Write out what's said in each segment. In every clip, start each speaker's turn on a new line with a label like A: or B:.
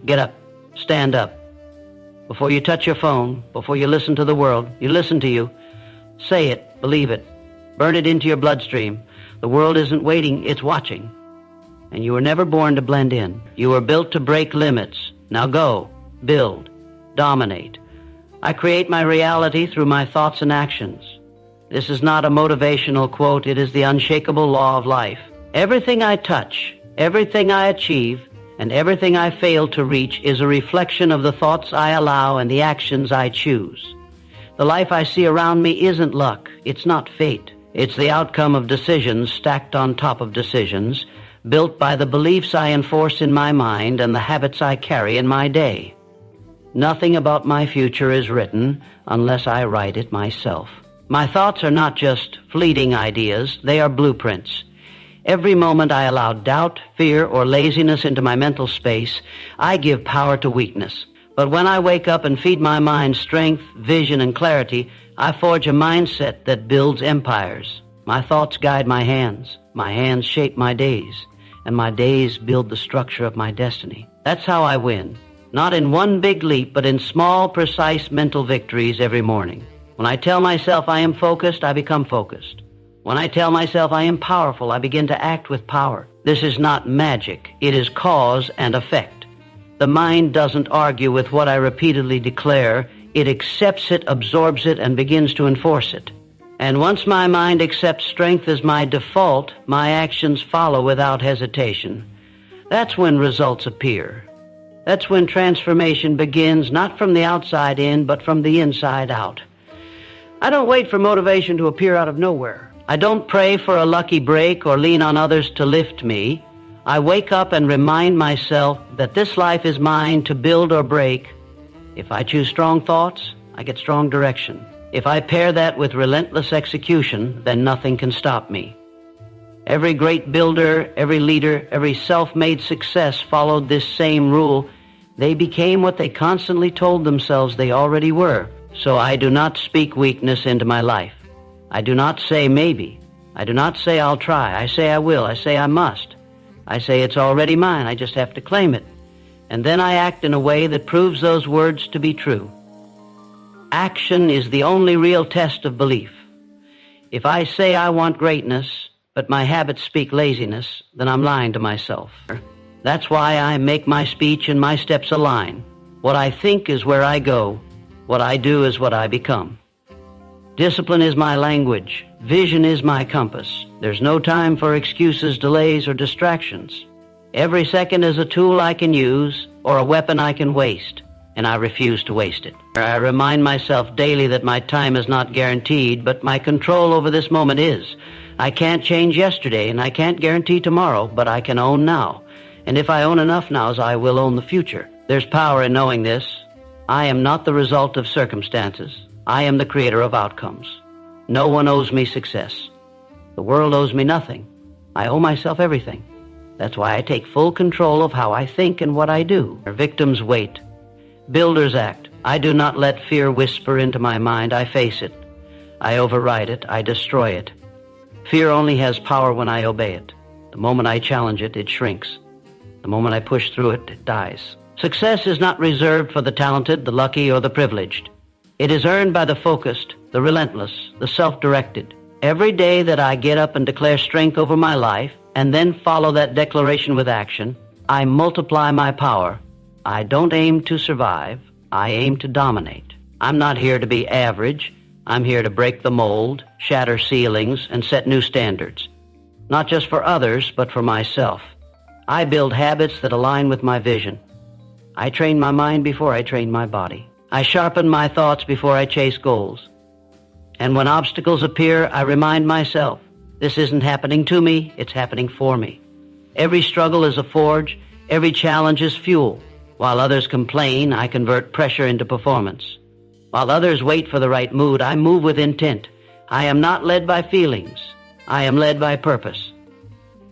A: Get up. Stand up. Before you touch your phone, before you listen to the world, you listen to you. Say it. Believe it. Burn it into your bloodstream. The world isn't waiting, it's watching. And you were never born to blend in. You were built to break limits. Now go. Build. Dominate. I create my reality through my thoughts and actions. This is not a motivational quote. It is the unshakable law of life. Everything I touch, everything I achieve, and everything I fail to reach is a reflection of the thoughts I allow and the actions I choose. The life I see around me isn't luck. It's not fate. It's the outcome of decisions stacked on top of decisions, built by the beliefs I enforce in my mind and the habits I carry in my day. Nothing about my future is written unless I write it myself. My thoughts are not just fleeting ideas. They are blueprints. Every moment I allow doubt, fear, or laziness into my mental space, I give power to weakness. But when I wake up and feed my mind strength, vision, and clarity, I forge a mindset that builds empires. My thoughts guide my hands shape my days, and my days build the structure of my destiny. That's how I win. Not in one big leap, but in small, precise mental victories every morning. When I tell myself I am focused, I become focused. When I tell myself I am powerful, I begin to act with power. This is not magic. It is cause and effect. The mind doesn't argue with what I repeatedly declare. It accepts it, absorbs it, and begins to enforce it. And once my mind accepts strength as my default, my actions follow without hesitation. That's when results appear. That's when transformation begins, not from the outside in, but from the inside out. I don't wait for motivation to appear out of nowhere. I don't pray for a lucky break or lean on others to lift me. I wake up and remind myself that this life is mine to build or break. If I choose strong thoughts, I get strong direction. If I pair that with relentless execution, then nothing can stop me. Every great builder, every leader, every self-made success followed this same rule. They became what they constantly told themselves they already were. So I do not speak weakness into my life. I do not say maybe. I do not say I'll try. I say I will. I say I must. I say it's already mine. I just have to claim it. And then I act in a way that proves those words to be true. Action is the only real test of belief. If I say I want greatness, but my habits speak laziness, then I'm lying to myself. That's why I make my speech and my steps align. What I think is where I go. What I do is what I become. Discipline is my language. Vision is my compass. There's no time for excuses, delays, or distractions. Every second is a tool I can use or a weapon I can waste, and I refuse to waste it. I remind myself daily that my time is not guaranteed, but my control over this moment is. I can't change yesterday, and I can't guarantee tomorrow, but I can own now. And if I own enough nows, I will own the future. There's power in knowing this. I am not the result of circumstances. I am the creator of outcomes. No one owes me success. The world owes me nothing. I owe myself everything. That's why I take full control of how I think and what I do. Our victims wait. Builders act. I do not let fear whisper into my mind. I face it. I override it. I destroy it. Fear only has power when I obey it. The moment I challenge it, it shrinks. The moment I push through it, it dies. Success is not reserved for the talented, the lucky, or the privileged. It is earned by the focused, the relentless, the self-directed. Every day that I get up and declare strength over my life, and then follow that declaration with action, I multiply my power. I don't aim to survive. I aim to dominate. I'm not here to be average. I'm here to break the mold, shatter ceilings, and set new standards. Not just for others, but for myself. I build habits that align with my vision. I train my mind before I train my body. I sharpen my thoughts before I chase goals. And when obstacles appear, I remind myself, this isn't happening to me, it's happening for me. Every struggle is a forge, every challenge is fuel. While others complain, I convert pressure into performance. While others wait for the right mood, I move with intent. I am not led by feelings. I am led by purpose.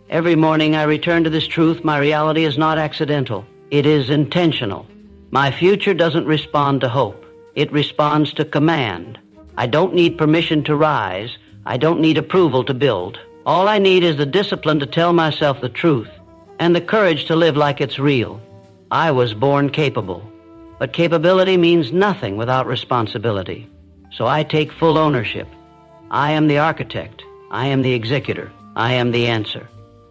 A: Every morning I return to this truth. My reality is not accidental. It is intentional. My future doesn't respond to hope. It responds to command. I don't need permission to rise. I don't need approval to build. All I need is the discipline to tell myself the truth and the courage to live like it's real. I was born capable. But capability means nothing without responsibility. So I take full ownership. I am the architect. I am the executor. I am the answer.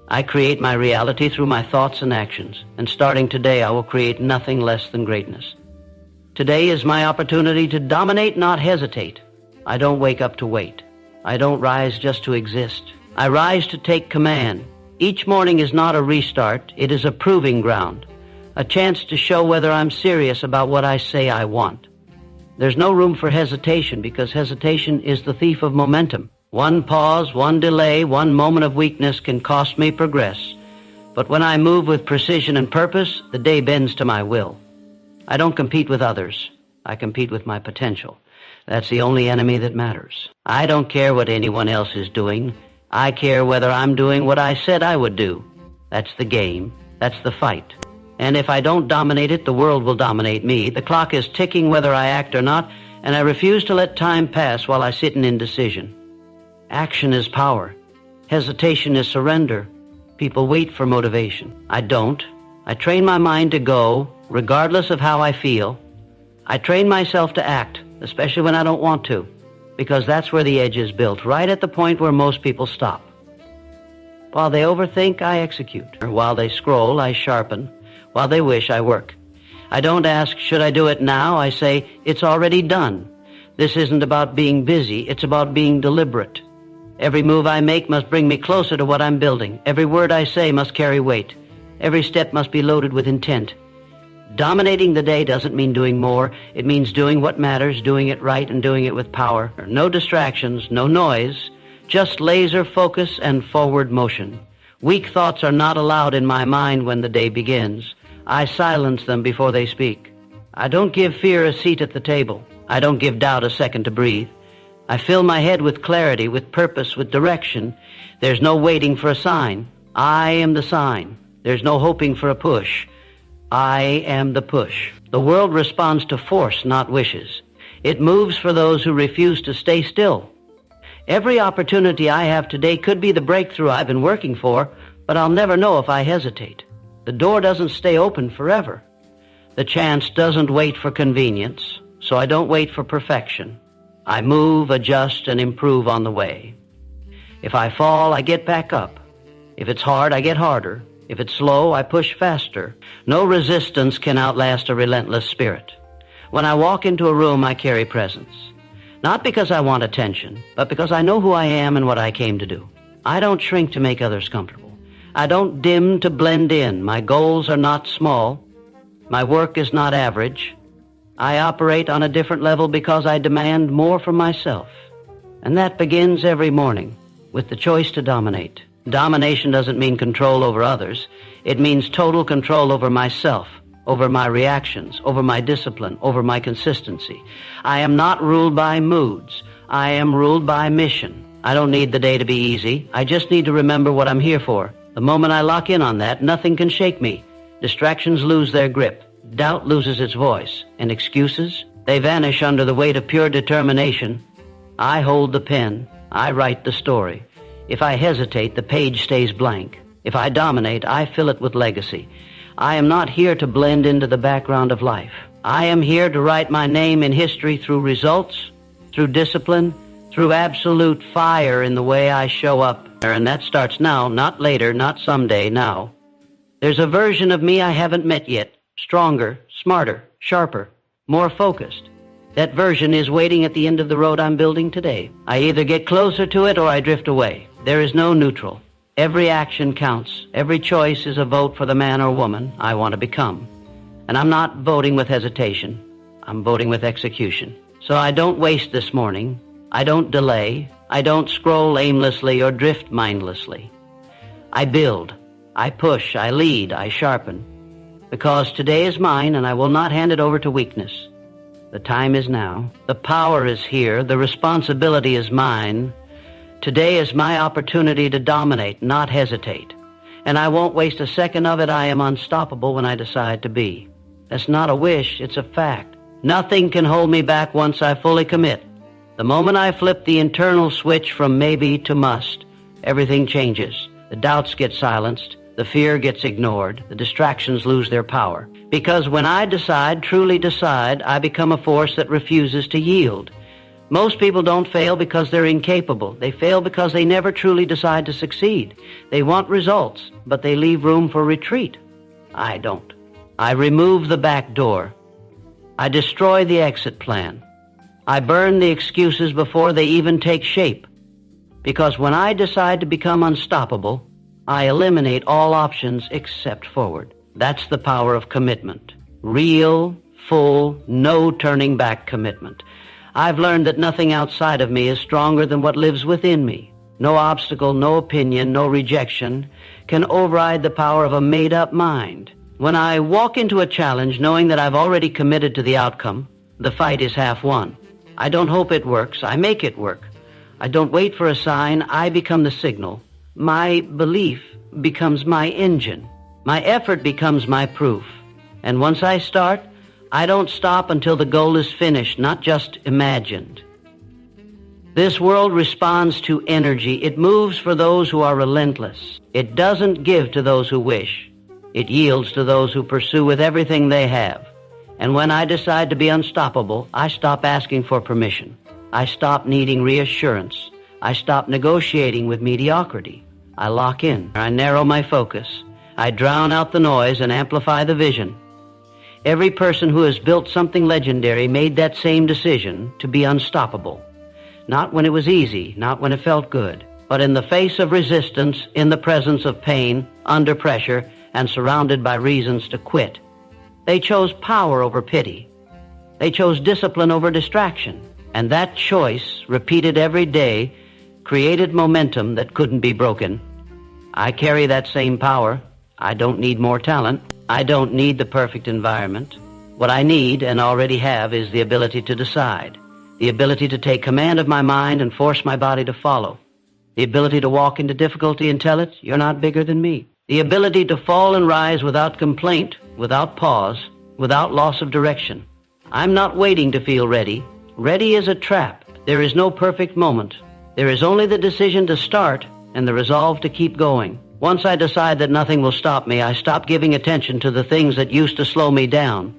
A: I create my reality through my thoughts and actions, and starting today I will create nothing less than greatness. Today is my opportunity to dominate, not hesitate. I don't wake up to wait. I don't rise just to exist. I rise to take command. Each morning is not a restart, it is a proving ground, a chance to show whether I'm serious about what I say I want. There's no room for hesitation because hesitation is the thief of momentum. One pause, one delay, one moment of weakness can cost me progress. But when I move with precision and purpose, the day bends to my will. I don't compete with others. I compete with my potential. That's the only enemy that matters. I don't care what anyone else is doing. I care whether I'm doing what I said I would do. That's the game. That's the fight. And if I don't dominate it, the world will dominate me. The clock is ticking whether I act or not, and I refuse to let time pass while I sit in indecision. Action is power. Hesitation is surrender. People wait for motivation. I don't. I train my mind to go, regardless of how I feel. I train myself to act, especially when I don't want to, because that's where the edge is built, right at the point where most people stop. While they overthink, I execute. While they scroll, I sharpen. While they wish, I work. I don't ask, should I do it now? I say, it's already done. This isn't about being busy, it's about being deliberate. Every move I make must bring me closer to what I'm building. Every word I say must carry weight. Every step must be loaded with intent. Dominating the day doesn't mean doing more. It means doing what matters, doing it right, and doing it with power. No distractions, no noise, just laser focus and forward motion. Weak thoughts are not allowed in my mind when the day begins. I silence them before they speak. I don't give fear a seat at the table. I don't give doubt a second to breathe. I fill my head with clarity, with purpose, with direction. There's no waiting for a sign. I am the sign. There's no hoping for a push. I am the push. The world responds to force, not wishes. It moves for those who refuse to stay still. Every opportunity I have today could be the breakthrough I've been working for, but I'll never know if I hesitate. The door doesn't stay open forever. The chance doesn't wait for convenience, so I don't wait for perfection. I move, adjust, and improve on the way. If I fall, I get back up. If it's hard, I get harder. If it's slow, I push faster. No resistance can outlast a relentless spirit. When I walk into a room, I carry presence. Not because I want attention, but because I know who I am and what I came to do. I don't shrink to make others comfortable. I don't dim to blend in. My goals are not small. My work is not average. I operate on a different level because I demand more from myself. And that begins every morning with the choice to dominate. Domination doesn't mean control over others. It means total control over myself, over my reactions, over my discipline, over my consistency. I am not ruled by moods. I am ruled by mission. I don't need the day to be easy. I just need to remember what I'm here for. The moment I lock in on that, nothing can shake me. Distractions lose their grip. Doubt loses its voice. And excuses, they vanish under the weight of pure determination. I hold the pen. I write the story. If I hesitate, the page stays blank. If I dominate, I fill it with legacy. I am not here to blend into the background of life. I am here to write my name in history through results, through discipline, through absolute fire in the way I show up. And that starts now, not later, not someday, now. There's a version of me I haven't met yet. Stronger, smarter, sharper, more focused. That version is waiting at the end of the road I'm building today. I either get closer to it or I drift away. There is no neutral. Every action counts. Every choice is a vote for the man or woman I want to become. And I'm not voting with hesitation. I'm voting with execution. So I don't waste this morning. I don't delay. I don't scroll aimlessly or drift mindlessly. I build. I push. I lead. I sharpen. Because today is mine and I will not hand it over to weakness. The time is now. The power is here. The responsibility is mine. Today is my opportunity to dominate, not hesitate. And I won't waste a second of it. I am unstoppable when I decide to be. That's not a wish, it's a fact. Nothing can hold me back once I fully commit. The moment I flip the internal switch from maybe to must, everything changes. The doubts get silenced. The fear gets ignored. The distractions lose their power. Because when I decide, truly decide, I become a force that refuses to yield. Most people don't fail because they're incapable. They fail because they never truly decide to succeed. They want results, but they leave room for retreat. I don't. I remove the back door. I destroy the exit plan. I burn the excuses before they even take shape. Because when I decide to become unstoppable, I eliminate all options except forward. That's the power of commitment. Real, full, no turning back commitment. I've learned that nothing outside of me is stronger than what lives within me. No obstacle, no opinion, no rejection can override the power of a made-up mind. When I walk into a challenge knowing that I've already committed to the outcome, the fight is half won. I don't hope it works, I make it work. I don't wait for a sign, I become the signal. My belief becomes my engine. My effort becomes my proof. And once I start, I don't stop until the goal is finished, not just imagined. This world responds to energy. It moves for those who are relentless. It doesn't give to those who wish. It yields to those who pursue with everything they have. And when I decide to be unstoppable, I stop asking for permission. I stop needing reassurance. I stop negotiating with mediocrity. I lock in. I narrow my focus. I drown out the noise and amplify the vision. Every person who has built something legendary made that same decision to be unstoppable. Not when it was easy, not when it felt good, but in the face of resistance, in the presence of pain, under pressure, and surrounded by reasons to quit. They chose power over pity. They chose discipline over distraction. And that choice, repeated every day, created momentum that couldn't be broken. I carry that same power. I don't need more talent. I don't need the perfect environment. What I need and already have is the ability to decide, the ability to take command of my mind and force my body to follow, the ability to walk into difficulty and tell it, you're not bigger than me, the ability to fall and rise without complaint, without pause, without loss of direction. I'm not waiting to feel ready. Ready is a trap. There is no perfect moment. There is only the decision to start and the resolve to keep going. Once I decide that nothing will stop me, I stop giving attention to the things that used to slow me down.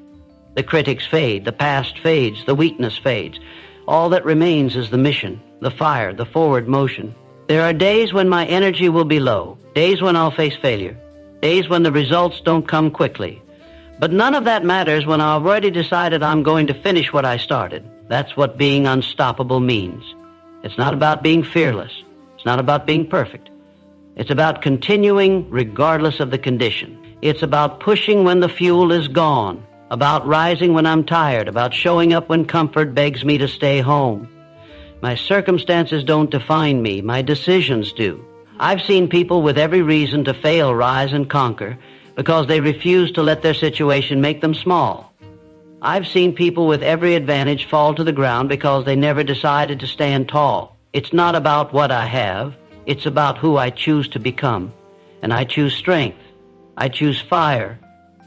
A: The critics fade, the past fades, the weakness fades. All that remains is the mission, the fire, the forward motion. There are days when my energy will be low, days when I'll face failure, days when the results don't come quickly. But none of that matters when I've already decided I'm going to finish what I started. That's what being unstoppable means. It's not about being fearless. It's not about being perfect. It's about continuing regardless of the condition. It's about pushing when the fuel is gone, about rising when I'm tired, about showing up when comfort begs me to stay home. My circumstances don't define me. My decisions do. I've seen people with every reason to fail, rise, and conquer because they refuse to let their situation make them small. I've seen people with every advantage fall to the ground because they never decided to stand tall. It's not about what I have. It's about who I choose to become. And I choose strength. I choose fire.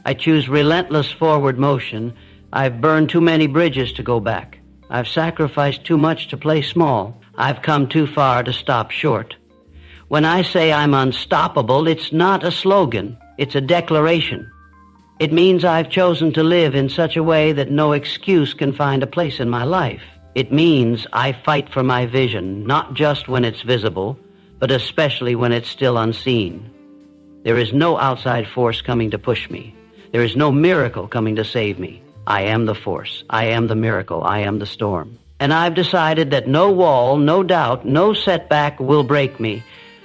A: I choose relentless forward motion. I've burned too many bridges to go back. I've sacrificed too much to play small. I've come too far to stop short. When I say I'm unstoppable, it's not a slogan. It's a declaration. It means I've chosen to live in such a way that no excuse can find a place in my life. It means I fight for my vision, not just when it's visible, but especially when it's still unseen. There is no outside force coming to push me. There is no miracle coming to save me. I am the force. I am the miracle. I am the storm. And I've decided that no wall, no doubt, no setback will break me.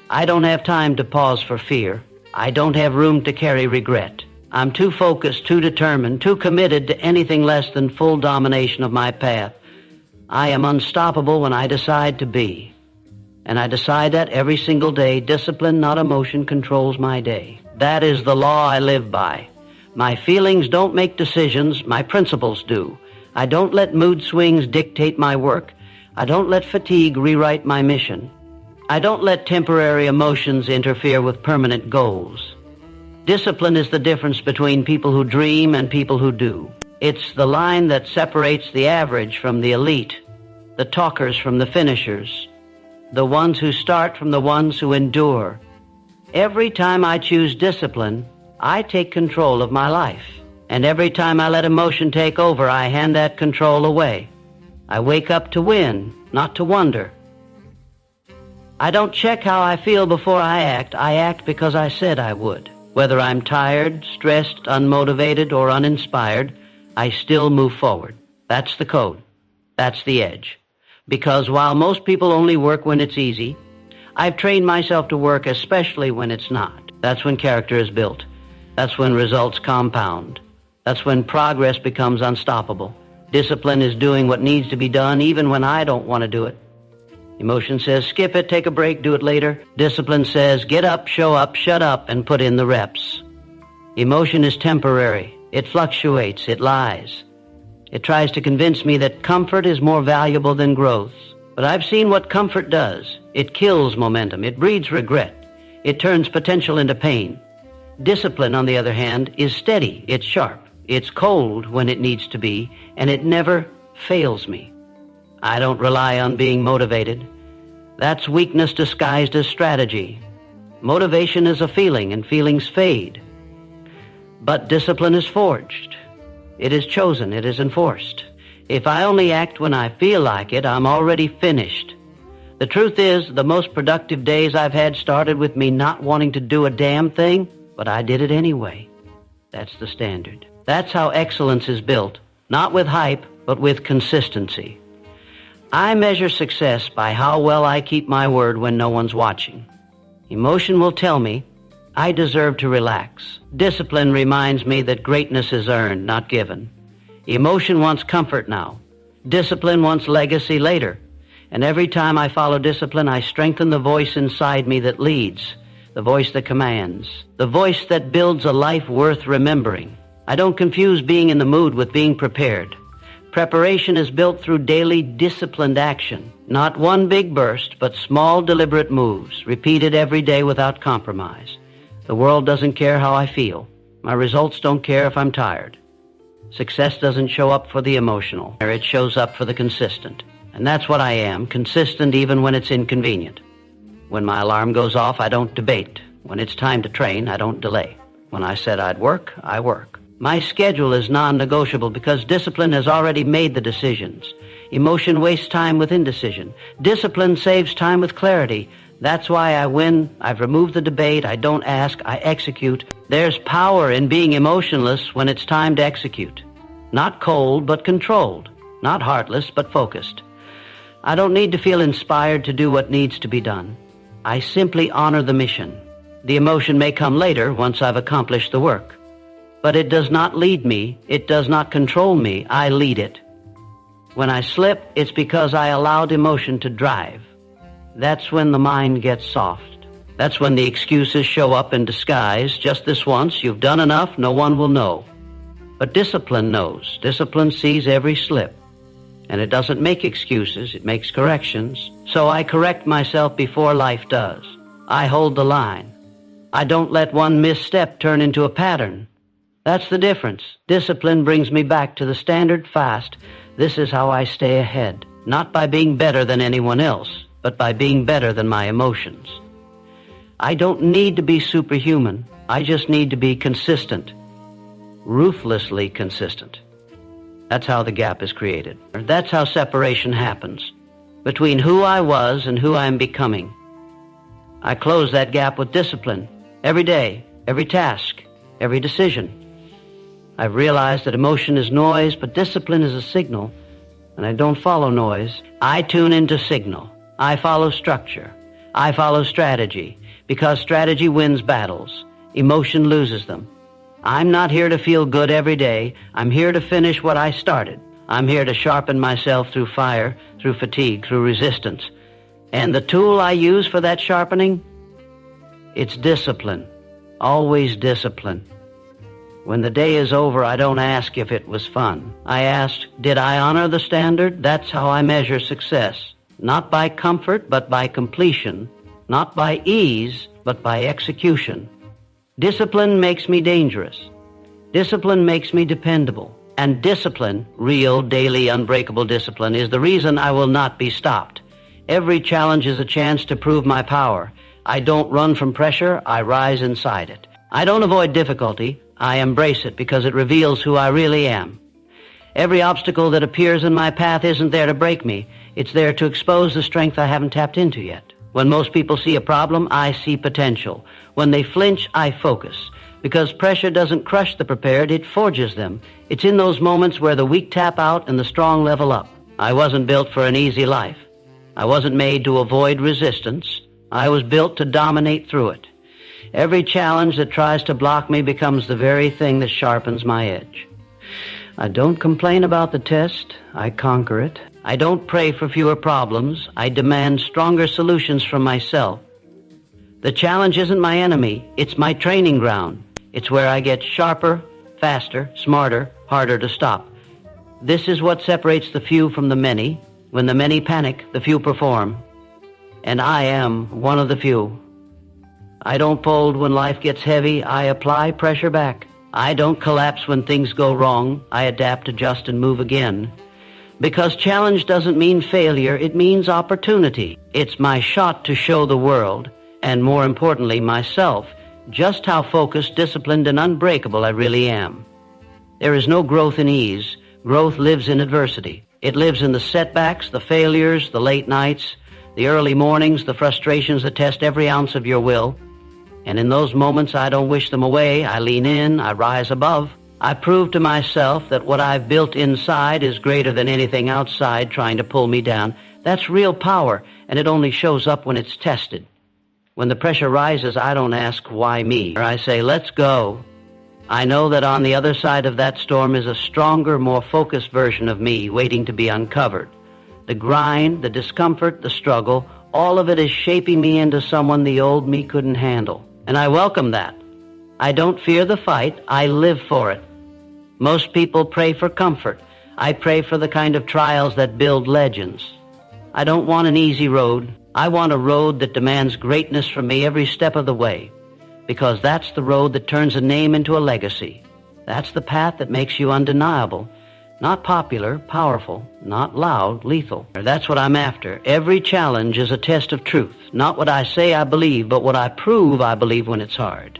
A: I don't have time to pause for fear. I don't have room to carry regret. I'm too focused, too determined, too committed to anything less than full domination of my path. I am unstoppable when I decide to be. And I decide that every single day. Discipline, not emotion, controls my day. That is the law I live by. My feelings don't make decisions, my principles do. I don't let mood swings dictate my work. I don't let fatigue rewrite my mission. I don't let temporary emotions interfere with permanent goals. Discipline is the difference between people who dream and people who do. It's the line that separates the average from the elite, the talkers from the finishers, the ones who start from the ones who endure. Every time I choose discipline, I take control of my life. And every time I let emotion take over, I hand that control away. I wake up to win, not to wonder. I don't check how I feel before I act because I said I would. Whether I'm tired, stressed, unmotivated, or uninspired, I still move forward. That's the code. That's the edge. Because while most people only work when it's easy, I've trained myself to work especially when it's not. That's when character is built. That's when results compound. That's when progress becomes unstoppable. Discipline is doing what needs to be done even when I don't want to do it. Emotion says, skip it, take a break, do it later. Discipline says, get up, show up, shut up, and put in the reps. Emotion is temporary. It fluctuates. It lies. It tries to convince me that comfort is more valuable than growth. But I've seen what comfort does. It kills momentum. It breeds regret. It turns potential into pain. Discipline, on the other hand, is steady. It's sharp. It's cold when it needs to be, and it never fails me. I don't rely on being motivated. That's weakness disguised as strategy. Motivation is a feeling, and feelings fade. But discipline is forged. It is chosen. It is enforced. If I only act when I feel like it, I'm already finished. The truth is, the most productive days I've had started with me not wanting to do a damn thing, but I did it anyway. That's the standard. That's how excellence is built, not with hype, but with consistency. I measure success by how well I keep my word when no one's watching. Emotion will tell me I deserve to relax. Discipline reminds me that greatness is earned, not given. Emotion wants comfort now. Discipline wants legacy later. And every time I follow discipline, I strengthen the voice inside me that leads, the voice that commands, the voice that builds a life worth remembering. I don't confuse being in the mood with being prepared. Preparation is built through daily disciplined action, not one big burst, but small deliberate moves, repeated every day without compromise. The world doesn't care how I feel. My results don't care if I'm tired. Success doesn't show up for the emotional. It shows up for the consistent. And that's what I am, consistent even when it's inconvenient. When my alarm goes off, I don't debate. When it's time to train, I don't delay. When I said I'd work, I work. My schedule is non-negotiable because discipline has already made the decisions. Emotion wastes time with indecision. Discipline saves time with clarity. That's why I win. I've removed the debate. I don't ask. I execute. There's power in being emotionless when it's time to execute. Not cold, but controlled. Not heartless, but focused. I don't need to feel inspired to do what needs to be done. I simply honor the mission. The emotion may come later once I've accomplished the work. But it does not lead me. It does not control me. I lead it. When I slip, it's because I allowed emotion to drive. That's when the mind gets soft. That's when the excuses show up in disguise. Just this once, you've done enough, no one will know. But discipline knows. Discipline sees every slip. And it doesn't make excuses, it makes corrections. So I correct myself before life does. I hold the line. I don't let one misstep turn into a pattern. That's the difference. Discipline brings me back to the standard fast. This is how I stay ahead. Not by being better than anyone else, but by being better than my emotions. I don't need to be superhuman. I just need to be consistent. Ruthlessly consistent. That's how the gap is created. That's how separation happens between who I was and who I am becoming. I close that gap with discipline every day, every task, every decision. I've realized that emotion is noise, but discipline is a signal, and I don't follow noise. I tune into signal. I follow structure. I follow strategy, because strategy wins battles. Emotion loses them. I'm not here to feel good every day. I'm here to finish what I started. I'm here to sharpen myself through fire, through fatigue, through resistance. And the tool I use for that sharpening? It's discipline. Always discipline. When the day is over, I don't ask if it was fun. I ask, did I honor the standard? That's how I measure success. Not by comfort, but by completion. Not by ease, but by execution. Discipline makes me dangerous. Discipline makes me dependable. And discipline, real, daily, unbreakable discipline, is the reason I will not be stopped. Every challenge is a chance to prove my power. I don't run from pressure, I rise inside it. I don't avoid difficulty, I embrace it because it reveals who I really am. Every obstacle that appears in my path isn't there to break me. It's there to expose the strength I haven't tapped into yet. When most people see a problem, I see potential. When they flinch, I focus. Because pressure doesn't crush the prepared, it forges them. It's in those moments where the weak tap out and the strong level up. I wasn't built for an easy life. I wasn't made to avoid resistance. I was built to dominate through it. Every challenge that tries to block me becomes the very thing that sharpens my edge. I don't complain about the test. I conquer it. I don't pray for fewer problems. I demand stronger solutions from myself. The challenge isn't my enemy. It's my training ground. It's where I get sharper, faster, smarter, harder to stop. This is what separates the few from the many. When the many panic, the few perform. And I am one of the few. I don't fold when life gets heavy. I apply pressure back. I don't collapse when things go wrong. I adapt, adjust, and move again. Because challenge doesn't mean failure, it means opportunity. It's my shot to show the world, and more importantly, myself, just how focused, disciplined, and unbreakable I really am. There is no growth in ease. Growth lives in adversity. It lives in the setbacks, the failures, the late nights, the early mornings, the frustrations that test every ounce of your will. And in those moments, I don't wish them away. I lean in, I rise above. I prove to myself that what I've built inside is greater than anything outside trying to pull me down. That's real power, and it only shows up when it's tested. When the pressure rises, I don't ask, why me? Or I say, let's go. I know that on the other side of that storm is a stronger, more focused version of me waiting to be uncovered. The grind, the discomfort, the struggle, all of it is shaping me into someone the old me couldn't handle. And I welcome that. I don't fear the fight. I live for it. Most people pray for comfort. I pray for the kind of trials that build legends. I don't want an easy road. I want a road that demands greatness from me every step of the way, because that's the road that turns a name into a legacy. That's the path that makes you undeniable. Not popular, powerful, not loud, lethal. That's what I'm after. Every challenge is a test of truth. Not what I say I believe, but what I prove I believe when it's hard.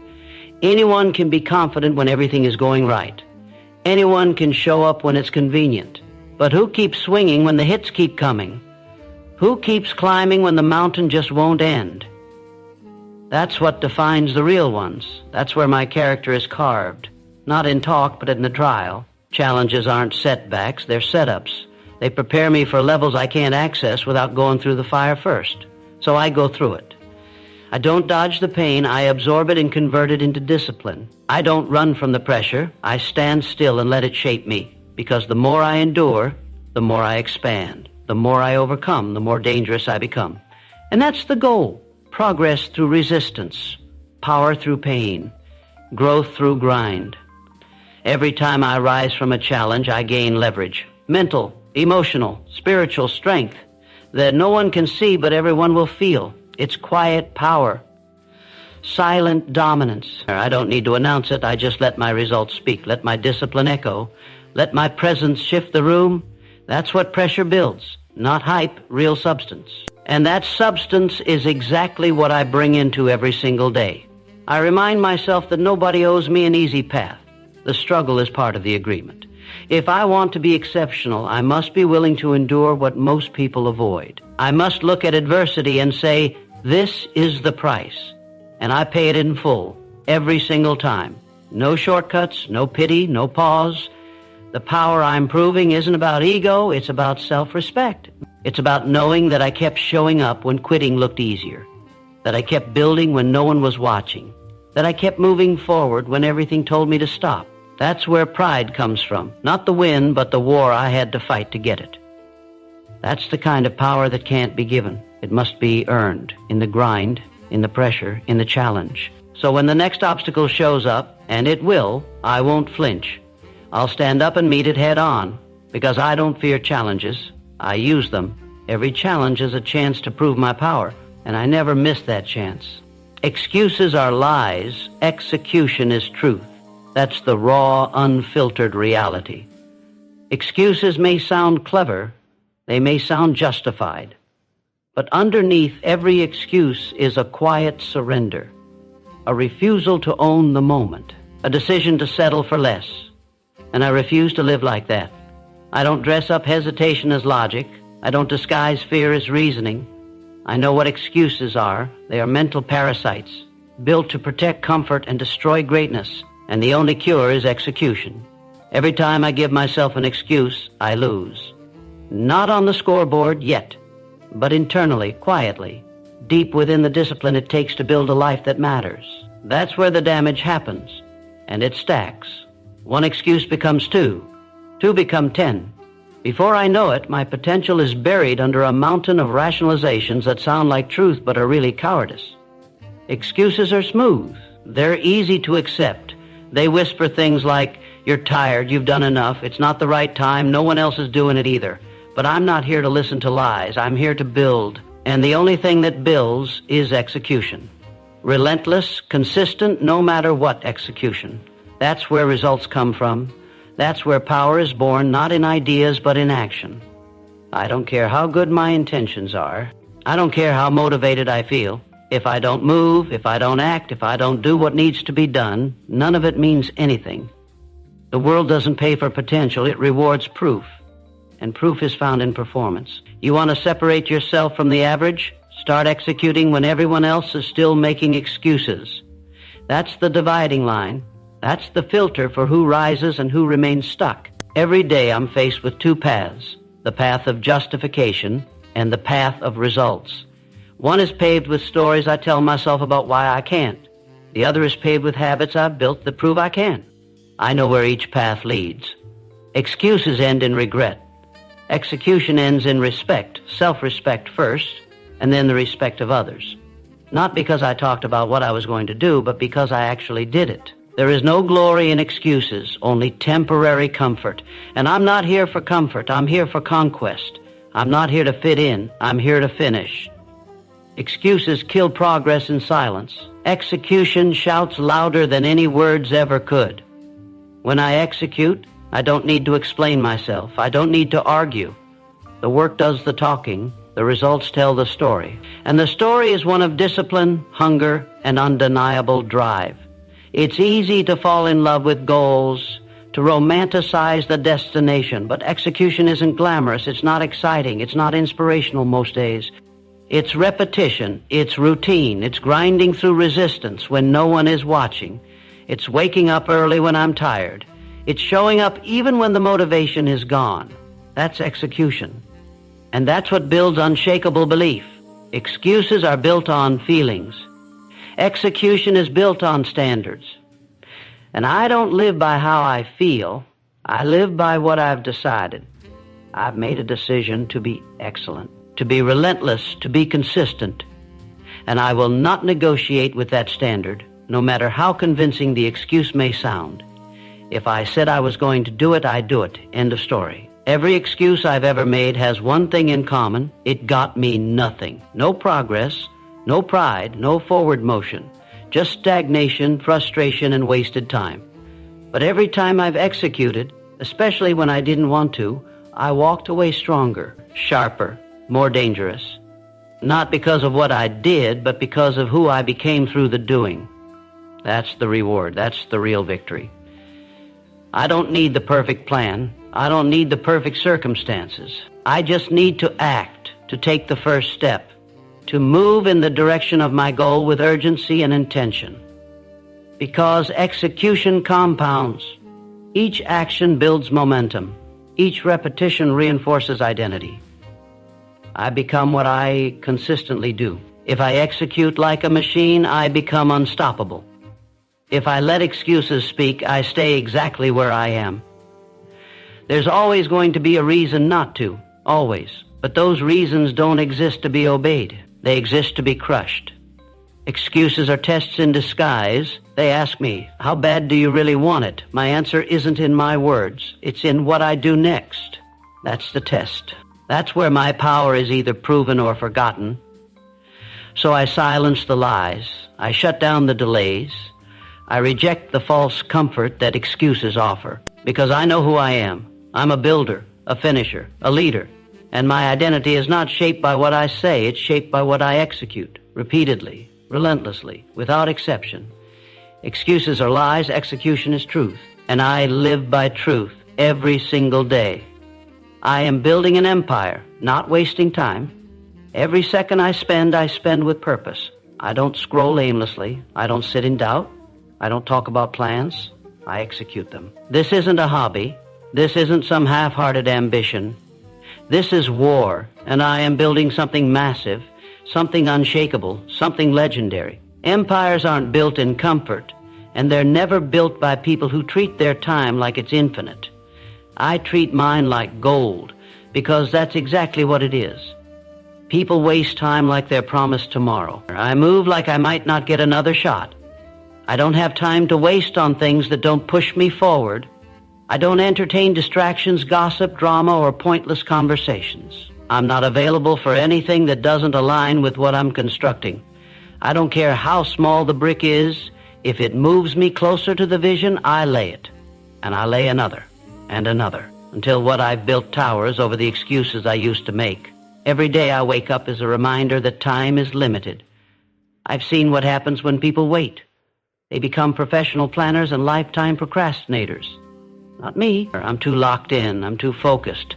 A: Anyone can be confident when everything is going right. Anyone can show up when it's convenient. But who keeps swinging when the hits keep coming? Who keeps climbing when the mountain just won't end? That's what defines the real ones. That's where my character is carved. Not in talk, but in the trial. Challenges aren't setbacks, they're setups. They prepare me for levels I can't access without going through the fire first. So I go through it. I don't dodge the pain, I absorb it and convert it into discipline. I don't run from the pressure, I stand still and let it shape me. Because the more I endure, the more I expand. The more I overcome, the more dangerous I become. And that's the goal. Progress through resistance. Power through pain. Growth through grind. Every time I rise from a challenge, I gain leverage. Mental, emotional, spiritual strength that no one can see but everyone will feel. It's quiet power. Silent dominance. I don't need to announce it. I just let my results speak. Let my discipline echo. Let my presence shift the room. That's what pressure builds. Not hype, real substance. And that substance is exactly what I bring into every single day. I remind myself that nobody owes me an easy path. The struggle is part of the agreement. If I want to be exceptional, I must be willing to endure what most people avoid. I must look at adversity and say, this is the price. And I pay it in full, every single time. No shortcuts, no pity, no pause. The power I'm proving isn't about ego, it's about self-respect. It's about knowing that I kept showing up when quitting looked easier. That I kept building when no one was watching. That I kept moving forward when everything told me to stop. That's where pride comes from. Not the win, but the war I had to fight to get it. That's the kind of power that can't be given. It must be earned in the grind, in the pressure, in the challenge. So when the next obstacle shows up, and it will, I won't flinch. I'll stand up and meet it head on, because I don't fear challenges. I use them. Every challenge is a chance to prove my power, and I never miss that chance. Excuses are lies. Execution is truth. That's the raw, unfiltered reality. Excuses may sound clever. They may sound justified. But underneath every excuse is a quiet surrender, a refusal to own the moment, a decision to settle for less. And I refuse to live like that. I don't dress up hesitation as logic. I don't disguise fear as reasoning. I know what excuses are. They are mental parasites, built to protect comfort and destroy greatness. And the only cure is execution. Every time I give myself an excuse, I lose. Not on the scoreboard yet, but internally, quietly, deep within the discipline it takes to build a life that matters. That's where the damage happens, and it stacks. One excuse becomes two. Two become 10. Before I know it, my potential is buried under a mountain of rationalizations that sound like truth but are really cowardice. Excuses are smooth. They're easy to accept. They whisper things like, "You're tired, you've done enough, it's not the right time, no one else is doing it either." But I'm not here to listen to lies. I'm here to build. And the only thing that builds is execution. Relentless, consistent, no matter what execution. That's where results come from. That's where power is born, not in ideas, but in action. I don't care how good my intentions are. I don't care how motivated I feel. If I don't move, if I don't act, if I don't do what needs to be done, none of it means anything. The world doesn't pay for potential. It rewards proof. And proof is found in performance. You want to separate yourself from the average? Start executing when everyone else is still making excuses. That's the dividing line. That's the filter for who rises and who remains stuck. Every day I'm faced with two paths, the path of justification and the path of results. One is paved with stories I tell myself about why I can't. The other is paved with habits I've built that prove I can. I know where each path leads. Excuses end in regret. Execution ends in respect, self-respect first, and then the respect of others. Not because I talked about what I was going to do, but because I actually did it. There is no glory in excuses, only temporary comfort. And I'm not here for comfort, I'm here for conquest. I'm not here to fit in, I'm here to finish. Excuses kill progress in silence. Execution shouts louder than any words ever could. When I execute, I don't need to explain myself. I don't need to argue. The work does the talking. The results tell the story. And the story is one of discipline, hunger, and undeniable drive. It's easy to fall in love with goals, to romanticize the destination, but execution isn't glamorous. It's not exciting. It's not inspirational most days. It's repetition. It's routine. It's grinding through resistance when no one is watching. It's waking up early when I'm tired. It's showing up even when the motivation is gone. That's execution. And that's what builds unshakable belief. Excuses are built on feelings. Execution is built on standards. And I don't live by how I feel. I live by what I've decided. I've made a decision to be excellent, to be relentless, to be consistent. And I will not negotiate with that standard, no matter how convincing the excuse may sound. If I said I was going to do it, I do it. End of story. Every excuse I've ever made has one thing in common. It got me nothing. No progress, no pride, no forward motion. Just stagnation, frustration, and wasted time. But every time I've executed, especially when I didn't want to, I walked away stronger, sharper, more dangerous. Not because of what I did, but because of who I became through the doing. That's the reward. That's the real victory. I don't need the perfect plan. I don't need the perfect circumstances. I just need to act, to take the first step, to move in the direction of my goal with urgency and intention. Because execution compounds. Each action builds momentum. Each repetition reinforces identity. I become what I consistently do. If I execute like a machine, I become unstoppable. If I let excuses speak, I stay exactly where I am. There's always going to be a reason not to, always. But those reasons don't exist to be obeyed. They exist to be crushed. Excuses are tests in disguise. They ask me, how bad do you really want it? My answer isn't in my words. It's in what I do next. That's the test. That's where my power is either proven or forgotten. So I silence the lies. I shut down the delays. I reject the false comfort that excuses offer, because I know who I am. I'm a builder, a finisher, a leader, and my identity is not shaped by what I say. It's shaped by what I execute, repeatedly, relentlessly, without exception. Excuses are lies, execution is truth. And I live by truth every single day. I am building an empire, not wasting time. Every second I spend with purpose. I don't scroll aimlessly. I don't sit in doubt. I don't talk about plans. I execute them. This isn't a hobby. This isn't some half-hearted ambition. This is war, and I am building something massive, something unshakable, something legendary. Empires aren't built in comfort, and they're never built by people who treat their time like it's infinite. I treat mine like gold, because that's exactly what it is. People waste time like they're promised tomorrow. I move like I might not get another shot. I don't have time to waste on things that don't push me forward. I don't entertain distractions, gossip, drama, or pointless conversations. I'm not available for anything that doesn't align with what I'm constructing. I don't care how small the brick is. If it moves me closer to the vision, I lay it. And I lay another, and another, until what I've built towers over the excuses I used to make. Every day I wake up is a reminder that time is limited. I've seen what happens when people wait. They become professional planners and lifetime procrastinators. Not me. I'm too locked in. I'm too focused.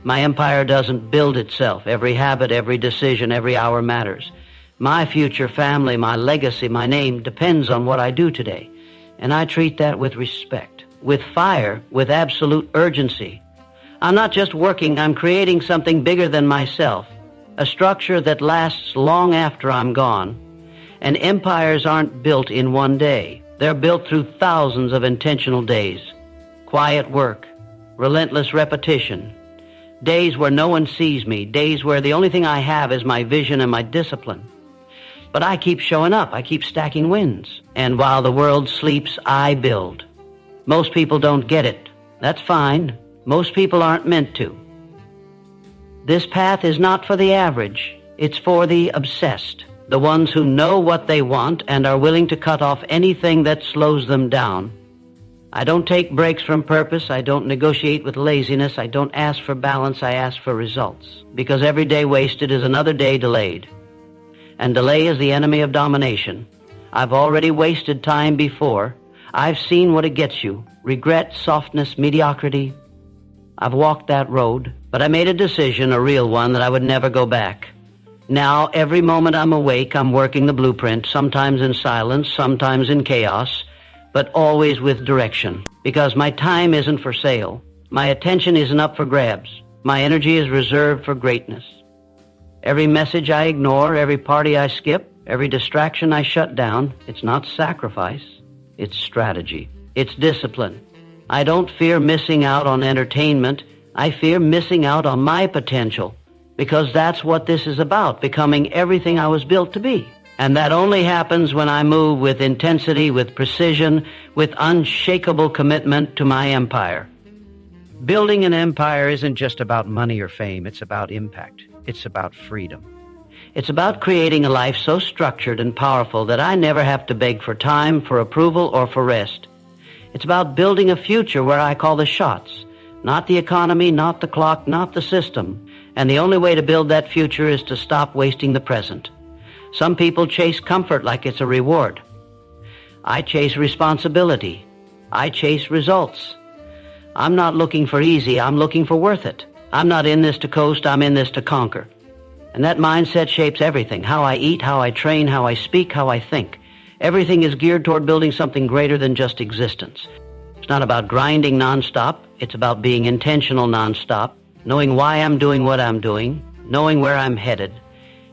A: My empire doesn't build itself. Every habit, every decision, every hour matters. My future family, my legacy, my name depends on what I do today. And I treat that with respect, with fire, with absolute urgency. I'm not just working, I'm creating something bigger than myself, a structure that lasts long after I'm gone. And empires aren't built in one day. They're built through thousands of intentional days. Quiet work, relentless repetition, days where no one sees me, days where the only thing I have is my vision and my discipline. But I keep showing up, I keep stacking wins. And while the world sleeps, I build. Most people don't get it. That's fine. Most people aren't meant to. This path is not for the average. It's for the obsessed, the ones who know what they want and are willing to cut off anything that slows them down. I don't take breaks from purpose. I don't negotiate with laziness. I don't ask for balance. I ask for results. Because every day wasted is another day delayed. And delay is the enemy of domination. I've already wasted time before. I've seen what it gets you. Regret, softness, mediocrity. I've walked that road, but I made a decision, a real one, that I would never go back. Now, every moment I'm awake, I'm working the blueprint, sometimes in silence, sometimes in chaos, but always with direction. Because my time isn't for sale. My attention isn't up for grabs. My energy is reserved for greatness. Every message I ignore, every party I skip, every distraction I shut down, it's not sacrifice, it's strategy. It's discipline. I don't fear missing out on entertainment. I fear missing out on my potential, because that's what this is about, becoming everything I was built to be. And that only happens when I move with intensity, with precision, with unshakable commitment to my empire. Building an empire isn't just about money or fame. It's about impact. It's about freedom. It's about creating a life so structured and powerful that I never have to beg for time, for approval, or for rest. It's about building a future where I call the shots, not the economy, not the clock, not the system. And the only way to build that future is to stop wasting the present. Some people chase comfort like it's a reward. I chase responsibility. I chase results. I'm not looking for easy, I'm looking for worth it. I'm not in this to coast, I'm in this to conquer. And that mindset shapes everything, how I eat, how I train, how I speak, how I think. Everything is geared toward building something greater than just existence. It's not about grinding nonstop, it's about being intentional nonstop, knowing why I'm doing what I'm doing, knowing where I'm headed,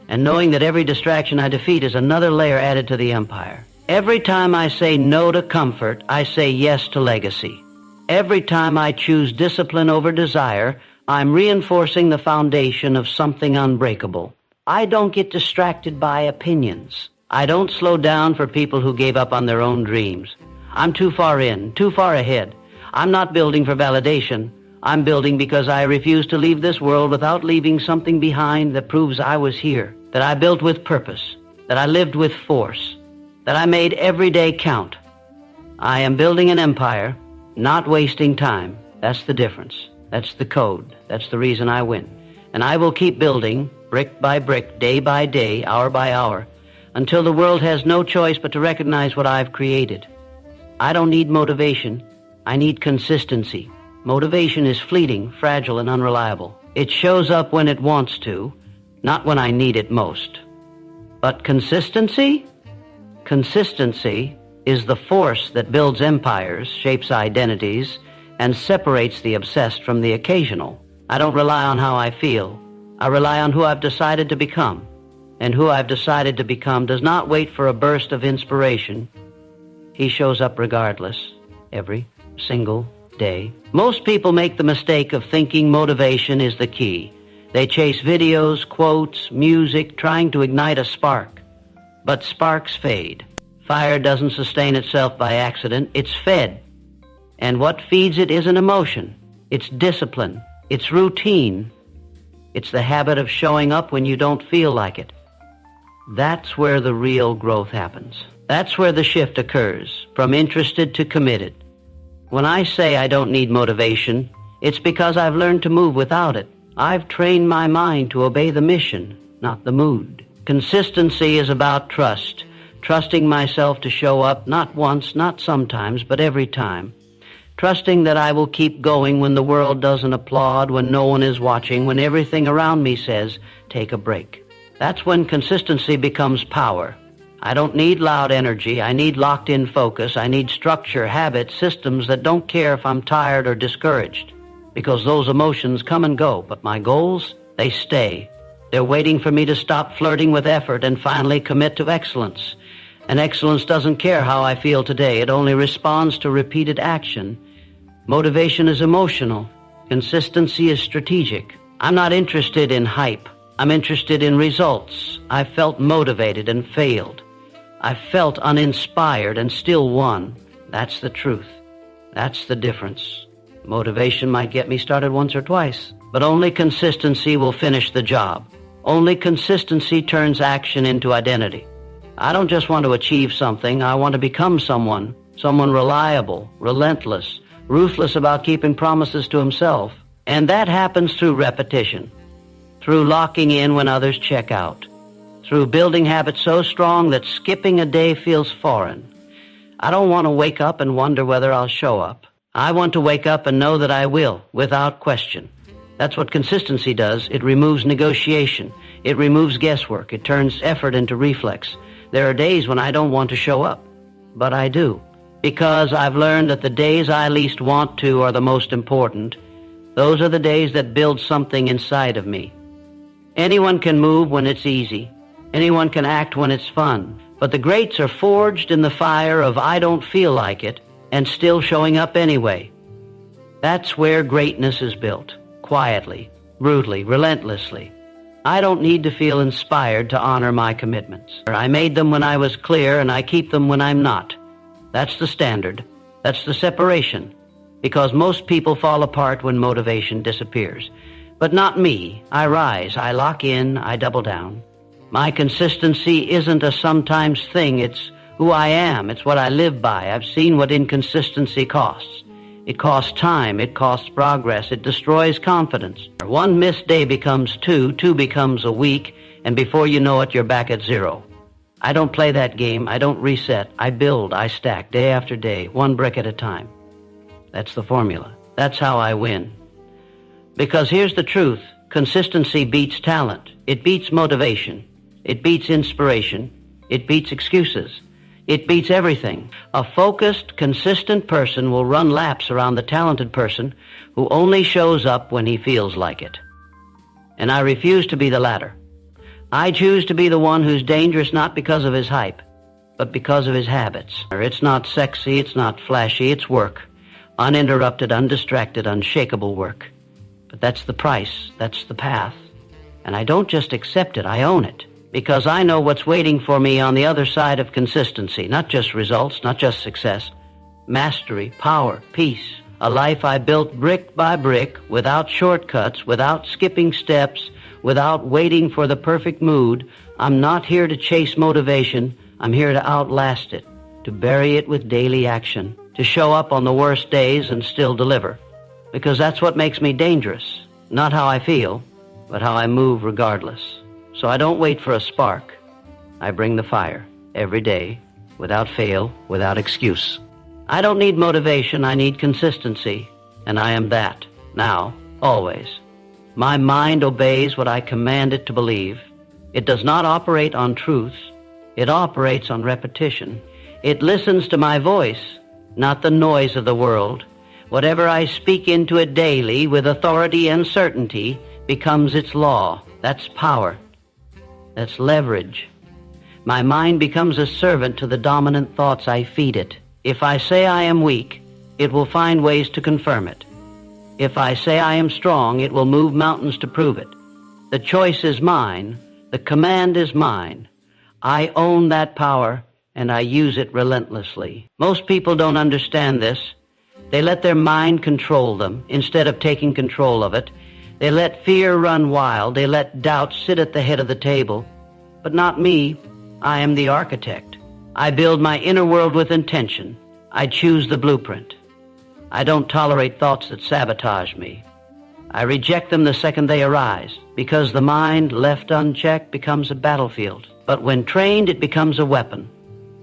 A: and knowing that every distraction I defeat is another layer added to the empire. Every time I say no to comfort, I say yes to legacy. Every time I choose discipline over desire, I'm reinforcing the foundation of something unbreakable. I don't get distracted by opinions. I don't slow down for people who gave up on their own dreams. I'm too far in, too far ahead. I'm not building for validation. I'm building because I refuse to leave this world without leaving something behind that proves I was here, that I built with purpose, that I lived with force, that I made every day count. I am building an empire, not wasting time. That's the difference. That's the code. That's the reason I win. And I will keep building, brick by brick, day by day, hour by hour, until the world has no choice but to recognize what I've created. I don't need motivation. I need consistency. Motivation is fleeting, fragile, and unreliable. It shows up when it wants to, not when I need it most. But consistency? Consistency is the force that builds empires, shapes identities, and separates the obsessed from the occasional. I don't rely on how I feel. I rely on who I've decided to become. And who I've decided to become does not wait for a burst of inspiration. He shows up regardless, every single day. Most people make the mistake of thinking motivation is the key. They chase videos, quotes, music, trying to ignite a spark. But sparks fade. Fire doesn't sustain itself by accident. It's fed. And what feeds it isn't emotion. It's discipline. It's routine. It's the habit of showing up when you don't feel like it. That's where the real growth happens. That's where the shift occurs, from interested to committed. When I say I don't need motivation, it's because I've learned to move without it. I've trained my mind to obey the mission, not the mood. Consistency is about trust, trusting myself to show up not once, not sometimes, but every time. Trusting that I will keep going when the world doesn't applaud, when no one is watching, when everything around me says, take a break. That's when consistency becomes power. I don't need loud energy. I need locked-in focus. I need structure, habits, systems that don't care if I'm tired or discouraged. Because those emotions come and go, but my goals, they stay. They're waiting for me to stop flirting with effort and finally commit to excellence. And excellence doesn't care how I feel today. It only responds to repeated action. Motivation is emotional. Consistency is strategic. I'm not interested in hype. I'm interested in results. I felt motivated and failed. I felt uninspired and still won. That's the truth. That's the difference. Motivation might get me started once or twice, but only consistency will finish the job. Only consistency turns action into identity. I don't just want to achieve something. I want to become someone reliable, relentless, ruthless about keeping promises to himself. And that happens through repetition, through locking in when others check out, through building habits so strong that skipping a day feels foreign. I don't want to wake up and wonder whether I'll show up. I want to wake up and know that I will, without question. That's what consistency does. It removes negotiation. It removes guesswork. It turns effort into reflex. There are days when I don't want to show up, but I do, because I've learned that the days I least want to are the most important. Those are the days that build something inside of me. Anyone can move when it's easy. Anyone can act when it's fun. But the greats are forged in the fire of I don't feel like it, and still showing up anyway. That's where greatness is built, quietly, brutally, relentlessly. I don't need to feel inspired to honor my commitments. I made them when I was clear, and I keep them when I'm not. That's the standard. That's the separation. Because most people fall apart when motivation disappears. But not me. I rise, I lock in, I double down. My consistency isn't a sometimes thing. It's who I am. It's what I live by. I've seen what inconsistency costs. It costs time. It costs progress. It destroys confidence. One missed day becomes two becomes a week, and before you know it, you're back at zero. I don't play that game. I don't reset. I build. I stack day after day, one brick at a time. That's the formula. That's how I win. Because here's the truth. Consistency beats talent. It beats motivation. It beats inspiration. It beats excuses. It beats everything. A focused, consistent person will run laps around the talented person who only shows up when he feels like it. And I refuse to be the latter. I choose to be the one who's dangerous not because of his hype, but because of his habits. It's not sexy, it's not flashy, it's work. Uninterrupted, undistracted, unshakable work. But that's the price, that's the path. And I don't just accept it, I own it. Because I know what's waiting for me on the other side of consistency. Not just results, not just success. Mastery, power, peace. A life I built brick by brick, without shortcuts, without skipping steps, without waiting for the perfect mood. I'm not here to chase motivation. I'm here to outlast it, to bury it with daily action, to show up on the worst days and still deliver. Because that's what makes me dangerous. Not how I feel, but how I move regardless. So I don't wait for a spark. I bring the fire every day, without fail, without excuse. I don't need motivation, I need consistency, and I am that, now, always. My mind obeys what I command it to believe. It does not operate on truth, it operates on repetition. It listens to my voice, not the noise of the world. Whatever I speak into it daily with authority and certainty becomes its law. That's power. That's leverage. My mind becomes a servant to the dominant thoughts I feed it. If I say I am weak, it will find ways to confirm it. If I say I am strong, it will move mountains to prove it. The choice is mine. The command is mine. I own that power, and I use it relentlessly. Most people don't understand this. They let their mind control them instead of taking control of it. They let fear run wild. They let doubt sit at the head of the table. But not me. I am the architect. I build my inner world with intention. I choose the blueprint. I don't tolerate thoughts that sabotage me. I reject them the second they arise, because the mind, left unchecked, becomes a battlefield. But when trained, it becomes a weapon.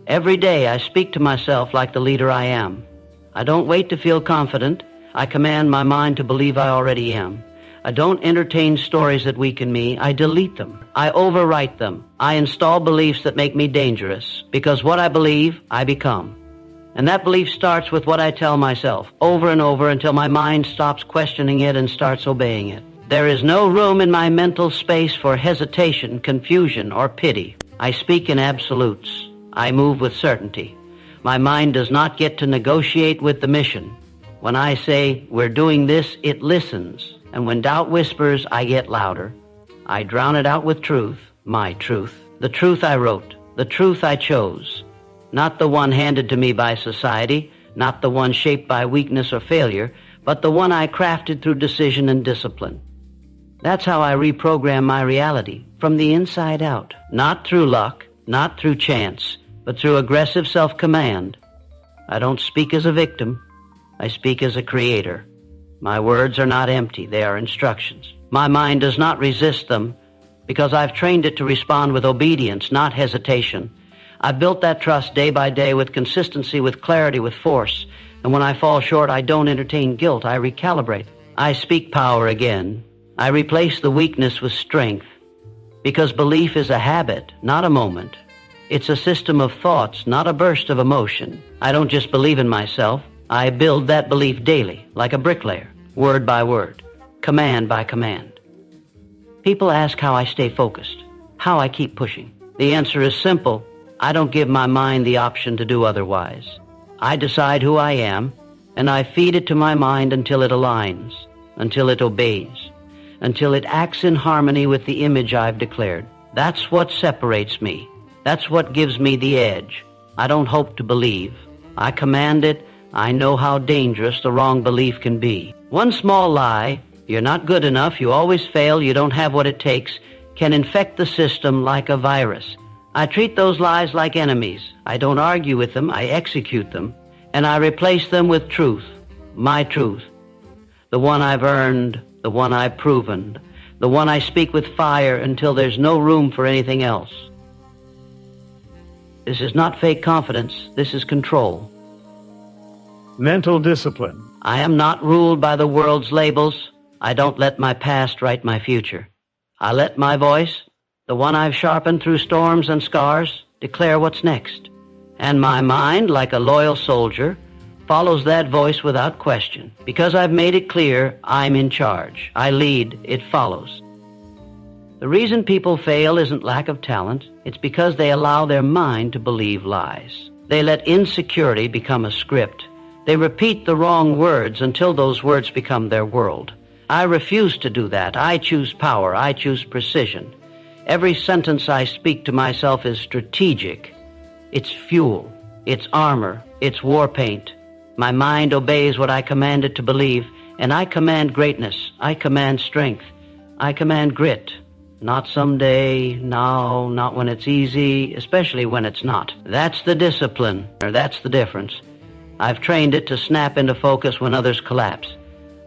A: Every day I speak to myself like the leader I am. I don't wait to feel confident. I command my mind to believe I already am. I don't entertain stories that weaken me. I delete them. I overwrite them. I install beliefs that make me dangerous, because what I believe, I become. And that belief starts with what I tell myself, over and over until my mind stops questioning it and starts obeying it. There is no room in my mental space for hesitation, confusion, or pity. I speak in absolutes. I move with certainty. My mind does not get to negotiate with the mission. When I say, we're doing this, it listens. And when doubt whispers, I get louder. I drown it out with truth, my truth. The truth I wrote, the truth I chose. Not the one handed to me by society, not the one shaped by weakness or failure, but the one I crafted through decision and discipline. That's how I reprogram my reality, from the inside out. Not through luck, not through chance, but through aggressive self-command. I don't speak as a victim. I speak as a creator. My words are not empty. They are instructions. My mind does not resist them because I've trained it to respond with obedience, not hesitation. I've built that trust day by day with consistency, with clarity, with force. And when I fall short, I don't entertain guilt. I recalibrate. I speak power again. I replace the weakness with strength because belief is a habit, not a moment. It's a system of thoughts, not a burst of emotion. I don't just believe in myself. I build that belief daily, like a bricklayer, word by word, command by command. People ask how I stay focused, how I keep pushing. The answer is simple. I don't give my mind the option to do otherwise. I decide who I am, and I feed it to my mind until it aligns, until it obeys, until it acts in harmony with the image I've declared. That's what separates me. That's what gives me the edge. I don't hope to believe. I command it. I know how dangerous the wrong belief can be. One small lie, you're not good enough, you always fail, you don't have what it takes, can infect the system like a virus. I treat those lies like enemies. I don't argue with them, I execute them, and I replace them with truth, my truth, the one I've earned, the one I've proven, the one I speak with fire until there's no room for anything else. This is not fake confidence, this is control.
B: Mental discipline.
A: I am not ruled by the world's labels. I don't let my past write my future. I let my voice, the one I've sharpened through storms and scars, declare what's next. And my mind, like a loyal soldier, follows that voice without question. Because I've made it clear, I'm in charge. I lead, it follows. The reason people fail isn't lack of talent. It's because they allow their mind to believe lies. They let insecurity become a script. They repeat the wrong words until those words become their world. I refuse to do that. I choose power. I choose precision. Every sentence I speak to myself is strategic. It's fuel. It's armor. It's war paint. My mind obeys what I command it to believe, and I command greatness. I command strength. I command grit. Not someday, no, not when it's easy, especially when it's not. That's the discipline, or that's the difference. I've trained it to snap into focus when others collapse.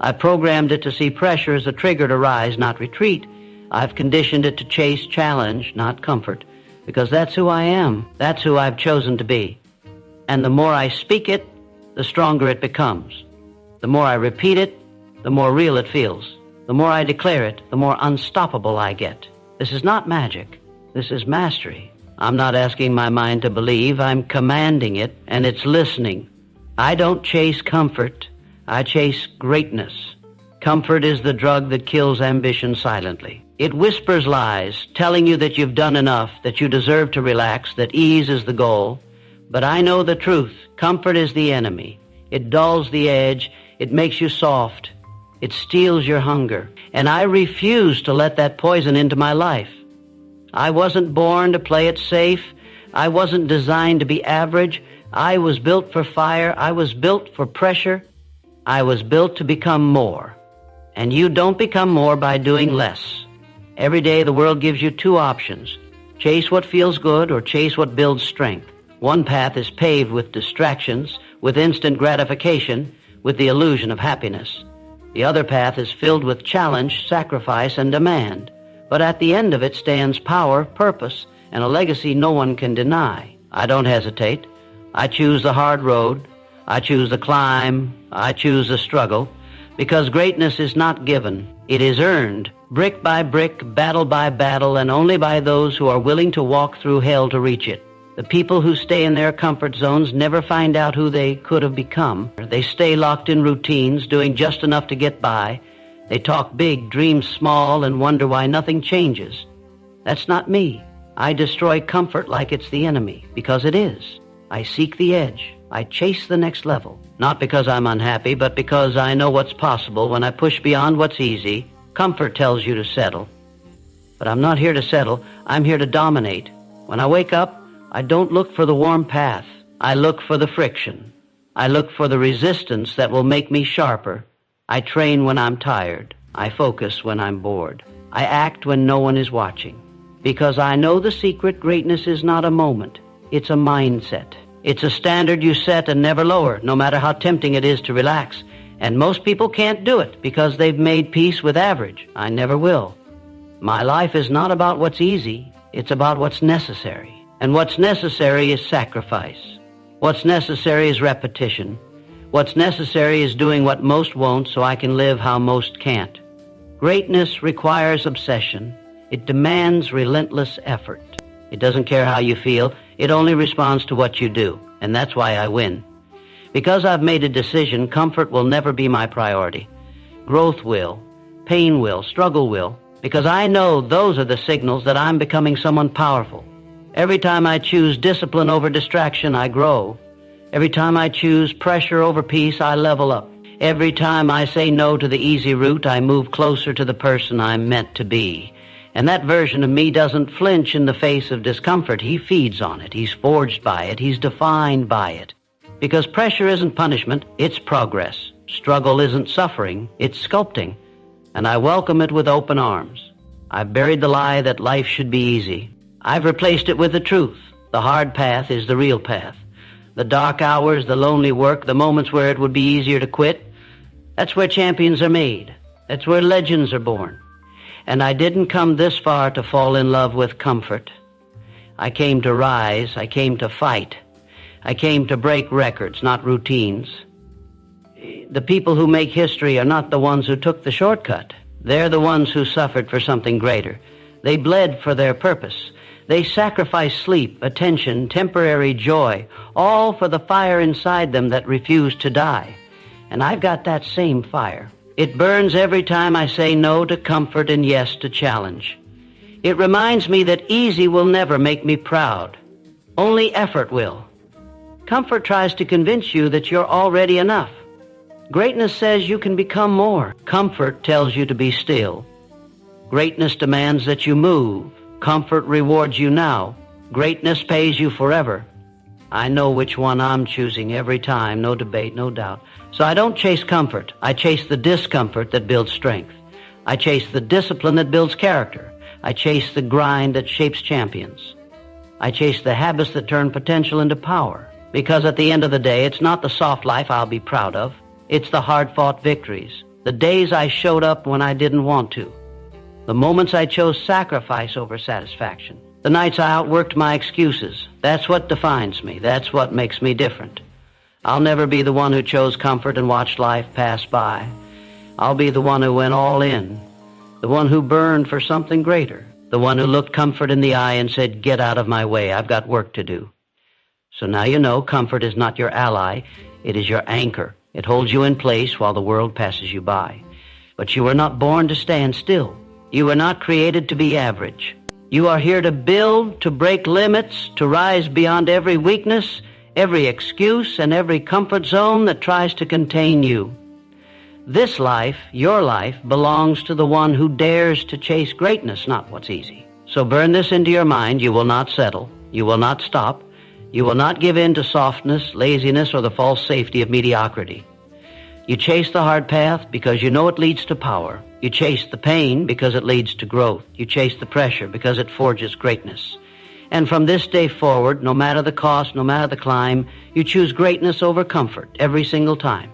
A: I've programmed it to see pressure as a trigger to rise, not retreat. I've conditioned it to chase challenge, not comfort. because that's who I am. That's who I've chosen to be. And the more I speak it, the stronger it becomes. The more I repeat it, the more real it feels. The more I declare it, the more unstoppable I get. This is not magic. This is mastery. I'm not asking my mind to believe. I'm commanding it, and it's listening. I don't chase comfort. I chase greatness. Comfort is the drug that kills ambition silently. It whispers lies, telling you that you've done enough, that you deserve to relax, that ease is the goal. But I know the truth. Comfort is the enemy. It dulls the edge. It makes you soft. It steals your hunger. And I refuse to let that poison into my life. I wasn't born to play it safe. I wasn't designed to be average. I was built for fire. I was built for pressure. I was built to become more. And you don't become more by doing less. Every day the world gives you two options. Chase what feels good or chase what builds strength. One path is paved with distractions, with instant gratification, with the illusion of happiness. The other path is filled with challenge, sacrifice, and demand. But at the end of it stands power, purpose, and a legacy no one can deny. I don't hesitate. I choose the hard road. I choose the climb. I choose the struggle. Because greatness is not given. It is earned, brick by brick, battle by battle, and only by those who are willing to walk through hell to reach it. The people who stay in their comfort zones never find out who they could have become. They stay locked in routines, doing just enough to get by. They talk big, dream small, and wonder why nothing changes. That's not me. I destroy comfort like it's the enemy, because it is. I seek the edge. I chase the next level. Not because I'm unhappy, but because I know what's possible when I push beyond what's easy. Comfort tells you to settle. But I'm not here to settle. I'm here to dominate. When I wake up, I don't look for the warm path. I look for the friction. I look for the resistance that will make me sharper. I train when I'm tired. I focus when I'm bored. I act when no one is watching. Because I know the secret. Greatness is not a moment. It's a mindset. It's a standard you set and never lower, no matter how tempting it is to relax. And most people can't do it because they've made peace with average. I never will. My life is not about what's easy. It's about what's necessary. And what's necessary is sacrifice. What's necessary is repetition. What's necessary is doing what most won't so I can live how most can't. Greatness requires obsession. It demands relentless effort. It doesn't care how you feel. It only responds to what you do. And that's why I win. Because I've made a decision, comfort will never be my priority. Growth will. Pain will. Struggle will. Because I know those are the signals that I'm becoming someone powerful. Every time I choose discipline over distraction, I grow. Every time I choose pressure over peace, I level up. Every time I say no to the easy route, I move closer to the person I'm meant to be. And that version of me doesn't flinch in the face of discomfort. He feeds on it. He's forged by it. He's defined by it. Because pressure isn't punishment, it's progress. Struggle isn't suffering, it's sculpting. And I welcome it with open arms. I've buried the lie that life should be easy. I've replaced it with the truth. The hard path is the real path. The dark hours, the lonely work, the moments where it would be easier to quit, that's where champions are made. That's where legends are born. And I didn't come this far to fall in love with comfort. I came to rise. I came to fight. I came to break records, not routines. The people who make history are not the ones who took the shortcut. They're the ones who suffered for something greater. They bled for their purpose. They sacrificed sleep, attention, temporary joy, all for the fire inside them that refused to die. And I've got that same fire. It burns every time I say no to comfort and yes to challenge. It reminds me that easy will never make me proud. Only effort will. Comfort tries to convince you that you're already enough. Greatness says you can become more. Comfort tells you to be still. Greatness demands that you move. Comfort rewards you now. Greatness pays you forever. I know which one I'm choosing every time, no debate, no doubt. So I don't chase comfort. I chase the discomfort that builds strength. I chase the discipline that builds character. I chase the grind that shapes champions. I chase the habits that turn potential into power. Because at the end of the day, it's not the soft life I'll be proud of. It's the hard-fought victories. The days I showed up when I didn't want to. The moments I chose sacrifice over satisfaction. The nights I outworked my excuses. That's what defines me. That's what makes me different. I'll never be the one who chose comfort and watched life pass by. I'll be the one who went all in, the one who burned for something greater, the one who looked comfort in the eye and said, "Get out of my way, I've got work to do." So now you know comfort is not your ally, it is your anchor. It holds you in place while the world passes you by. But you were not born to stand still. You were not created to be average. You are here to build, to break limits, to rise beyond every weakness, every excuse, and every comfort zone that tries to contain you. This life, your life, belongs to the one who dares to chase greatness, not what's easy. So burn this into your mind. You will not settle. You will not stop. You will not give in to softness, laziness, or the false safety of mediocrity. You chase the hard path because you know it leads to power. You chase the pain because it leads to growth. You chase the pressure because it forges greatness. And from this day forward, no matter the cost, no matter the climb, you choose greatness over comfort every single time.